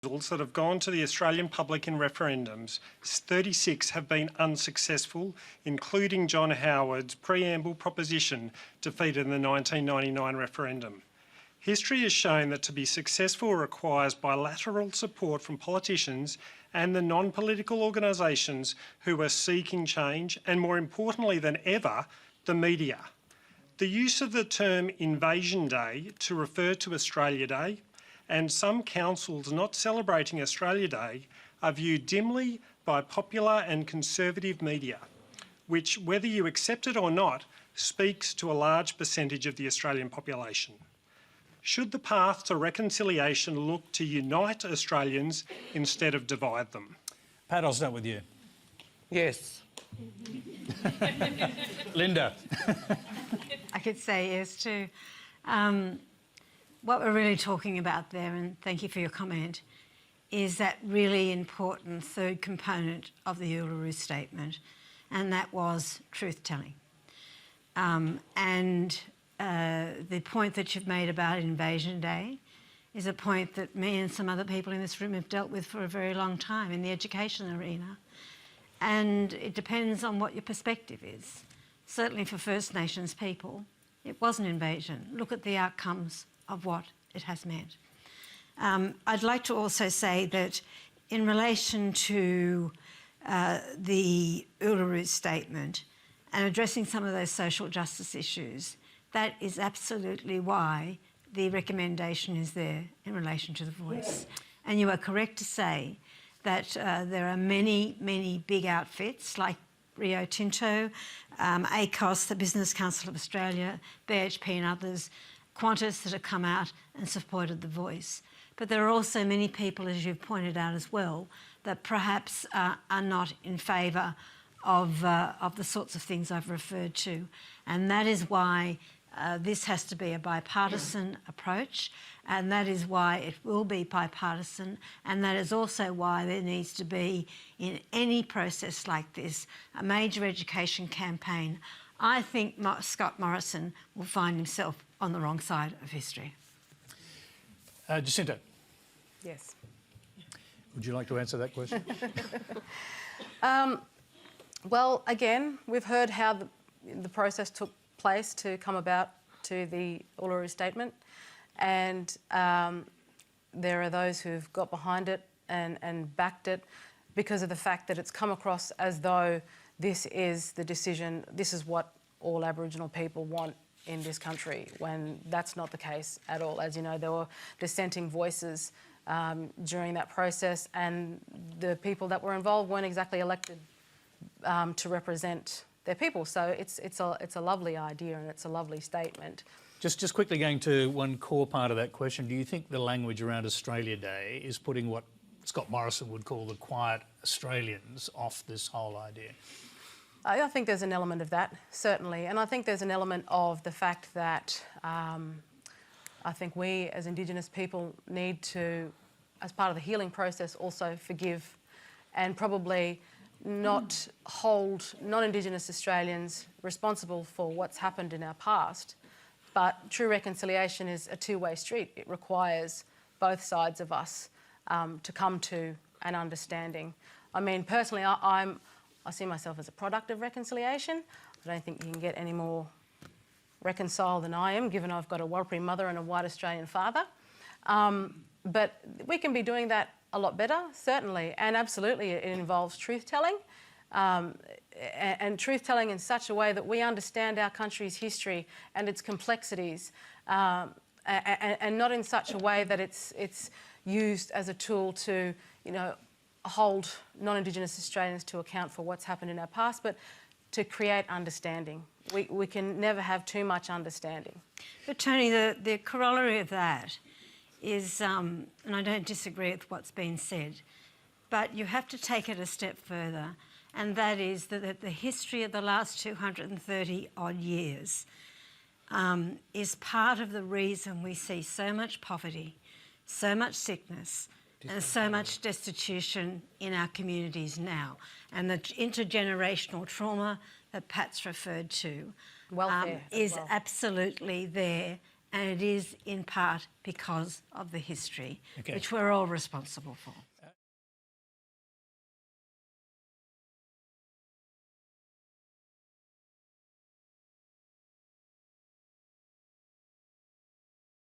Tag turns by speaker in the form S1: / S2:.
S1: that have gone to the Australian public in referendums, 36 have been unsuccessful, including John Howard's preamble proposition defeated in the 1999 referendum. History has shown that to be successful requires bilateral support from politicians and the non-political organisations who are seeking change, and more importantly than ever, the media. The use of the term Invasion Day to refer to Australia Day and some councils not celebrating Australia Day are viewed dimly by popular and conservative media, which, whether you accept it or not, speaks to a large percentage of the Australian population. Should the path to reconciliation look to unite Australians instead of divide them?
S2: Pat, I'll start with you.
S3: Yes.
S2: Linda.
S4: I could say yes too. What we're really talking about there, and thank you for your comment, is that really important third component of the Uluru Statement, and that was truth-telling. The point that you've made about Invasion Day is a point that me and some other people in this room have dealt with for a very long time in the education arena. And it depends on what your perspective is. Certainly for First Nations people, it was an invasion. Look at the outcomes of what it has meant. I'd like to also say that in relation to the Uluru Statement and addressing some of those social justice issues, that is absolutely why the recommendation is there in relation to the voice. And you are correct to say that there are many, many big outfits like Rio Tinto, ACOS, the Business Council of Australia, BHP and others, Qantas that have come out and supported the voice. But there are also many people, as you've pointed out as well, that perhaps are not in favour of the sorts of things I've referred to. And that is why this has to be a bipartisan approach, and that is why it will be bipartisan, and that is also why there needs to be, in any process like this, a major education campaign. I think Scott Morrison will find himself on the wrong side of history.
S2: Jacinta.
S3: Yes.
S2: Would you like to answer that question?
S3: Well, again, we've heard how the process took place to come about to the Uluru Statement, and there are those who've got behind it and backed it because of the fact that it's come across as though this is the decision, this is what all Aboriginal people want in this country, when that's not the case at all. As you know, there were dissenting voices during that process, and the people that were involved weren't exactly elected to represent their people. So it's a lovely idea and it's a lovely statement.
S2: Just quickly going to one core part of that question, do you think the language around Australia Day is putting what Scott Morrison would call the quiet Australians off this whole idea?
S3: I think there's an element of that, certainly. And I think there's an element of the fact that I think we as Indigenous people need to, as part of the healing process, also forgive and probably not hold non-Indigenous Australians responsible for what's happened in our past. But true reconciliation is a two-way street. It requires both sides of us to come to an understanding. I mean, personally, I see myself as a product of reconciliation. I don't think you can get any more reconciled than I am, given I've got a Warrapari mother and a white Australian father. But we can be doing that a lot better, certainly, and absolutely it involves truth-telling, and truth-telling in such a way that we understand our country's history and its complexities, and not in such a way that it's used as a tool to, you know, hold non-Indigenous Australians to account for what's happened in our past, but to create understanding. We can never have too much understanding.
S4: But Tony, the corollary of that is, and I don't disagree with what's been said, but you have to take it a step further, and that is that the history of the last 230 odd years is part of the reason we see so much poverty, so much sickness, and so much destitution in our communities now. And the intergenerational trauma that Pat's referred to is absolutely there and it is in part because of the history,
S2: Okay.
S4: which we're all responsible for.